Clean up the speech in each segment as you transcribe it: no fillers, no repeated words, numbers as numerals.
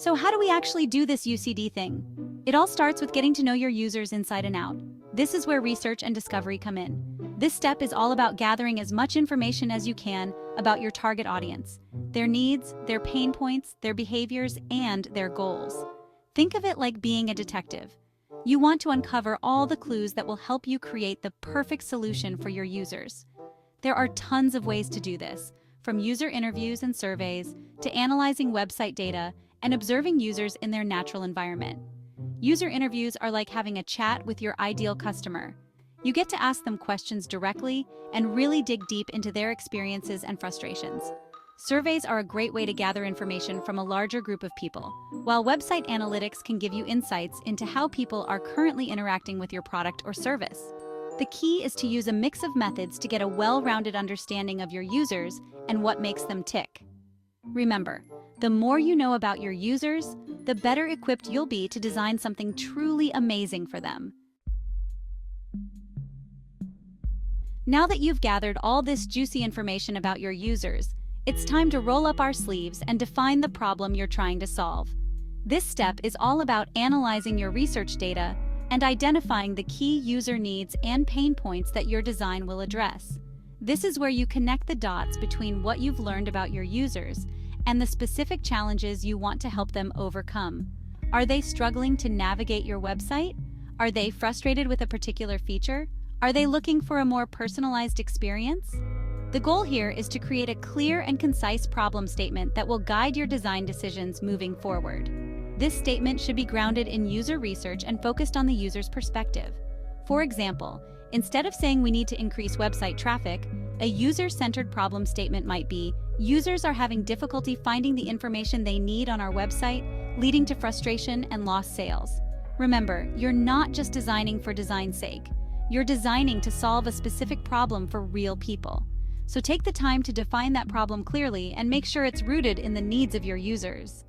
So how do we actually do this UCD thing? It all starts with getting to know your users inside and out. This is where research and discovery come in. This step is all about gathering as much information as you can about your target audience, their needs, their pain points, their behaviors, and their goals. Think of it like being a detective. You want to uncover all the clues that will help you create the perfect solution for your users. There are tons of ways to do this, from user interviews and surveys to analyzing website data and observing users in their natural environment. User interviews are like having a chat with your ideal customer. You get to ask them questions directly and really dig deep into their experiences and frustrations. Surveys are a great way to gather information from a larger group of people, while website analytics can give you insights into how people are currently interacting with your product or service. The key is to use a mix of methods to get a well-rounded understanding of your users and what makes them tick. Remember, the more you know about your users, the better equipped you'll be to design something truly amazing for them. Now that you've gathered all this juicy information about your users, it's time to roll up our sleeves and define the problem you're trying to solve. This step is all about analyzing your research data and identifying the key user needs and pain points that your design will address. This is where you connect the dots between what you've learned about your users and the specific challenges you want to help them overcome. Are they struggling to navigate your website? Are they frustrated with a particular feature? Are they looking for a more personalized experience? The goal here is to create a clear and concise problem statement that will guide your design decisions moving forward. This statement should be grounded in user research and focused on the user's perspective. For example, instead of saying we need to increase website traffic, a user-centered problem statement might be, users are having difficulty finding the information they need on our website, leading to frustration and lost sales. Remember, you're not just designing for design's sake. You're designing to solve a specific problem for real people. So take the time to define that problem clearly and make sure it's rooted in the needs of your users.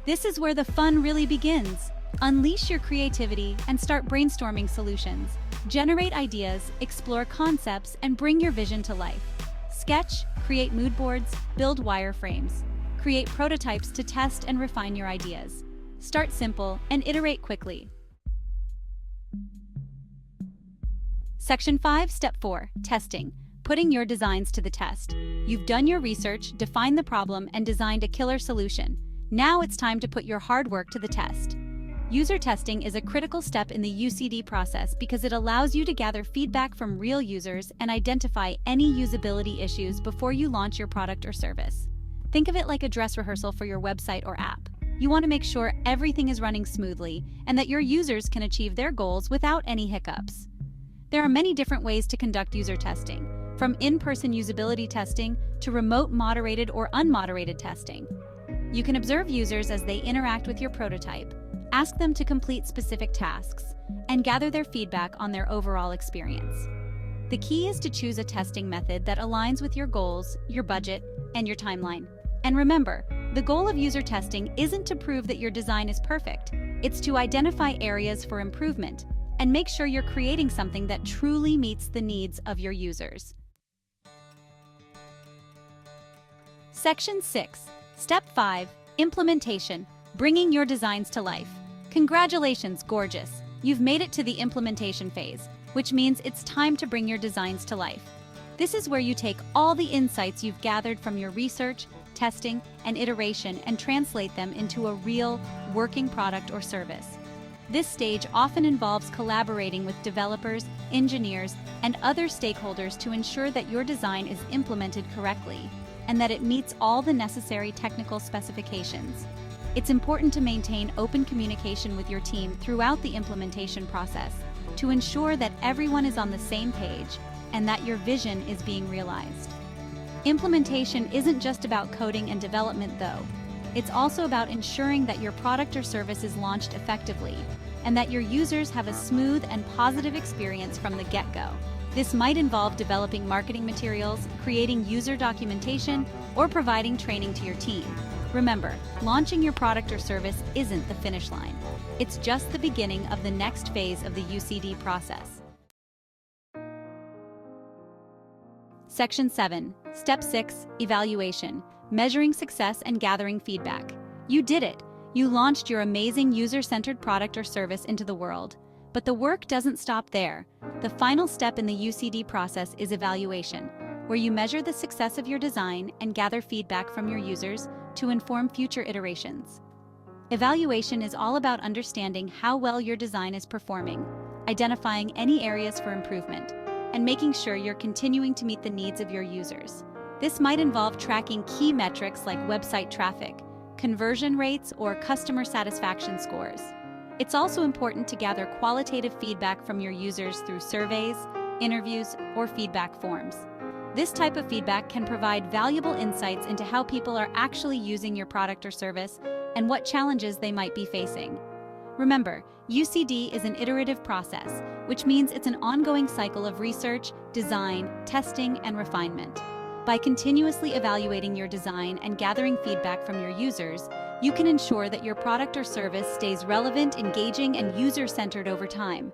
This is where the fun really begins. Unleash your creativity and start brainstorming solutions. Generate ideas, explore concepts, and bring your vision to life. Sketch, create mood boards, build wireframes. Create prototypes to test and refine your ideas. Start simple and iterate quickly. Section 5, Step 4, Testing. Putting your designs to the test. You've done your research, defined the problem, and designed a killer solution. Now it's time to put your hard work to the test. User testing is a critical step in the UCD process because it allows you to gather feedback from real users and identify any usability issues before you launch your product or service. Think of it like a dress rehearsal for your website or app. You want to make sure everything is running smoothly and that your users can achieve their goals without any hiccups. There are many different ways to conduct user testing, from in-person usability testing to remote moderated or unmoderated testing. You can observe users as they interact with your prototype, ask them to complete specific tasks, and gather their feedback on their overall experience. The key is to choose a testing method that aligns with your goals, your budget, and your timeline. And remember, the goal of user testing isn't to prove that your design is perfect. It's to identify areas for improvement and make sure you're creating something that truly meets the needs of your users. Section 6, Step 5, Implementation, bringing your designs to life. Congratulations, gorgeous! You've made it to the implementation phase, which means it's time to bring your designs to life. This is where you take all the insights you've gathered from your research, testing, and iteration and translate them into a real, working product or service. This stage often involves collaborating with developers, engineers, and other stakeholders to ensure that your design is implemented correctly and that it meets all the necessary technical specifications. It's important to maintain open communication with your team throughout the implementation process to ensure that everyone is on the same page and that your vision is being realized. Implementation isn't just about coding and development, though. It's also about ensuring that your product or service is launched effectively and that your users have a smooth and positive experience from the get-go. This might involve developing marketing materials, creating user documentation, or providing training to your team. Remember, launching your product or service isn't the finish line. It's just the beginning of the next phase of the UCD process. Section 7, Step 6, Evaluation, measuring success and gathering feedback. You did it. You launched your amazing user-centered product or service into the world. But the work doesn't stop there. The final step in the UCD process is evaluation, where you measure the success of your design and gather feedback from your users to inform future iterations. Evaluation is all about understanding how well your design is performing, identifying any areas for improvement, and making sure you're continuing to meet the needs of your users. This might involve tracking key metrics like website traffic, conversion rates, or customer satisfaction scores. It's also important to gather qualitative feedback from your users through surveys, interviews, or feedback forms. This type of feedback can provide valuable insights into how people are actually using your product or service and what challenges they might be facing. Remember, UCD is an iterative process, which means it's an ongoing cycle of research, design, testing, and refinement. By continuously evaluating your design and gathering feedback from your users, you can ensure that your product or service stays relevant, engaging, and user-centered over time.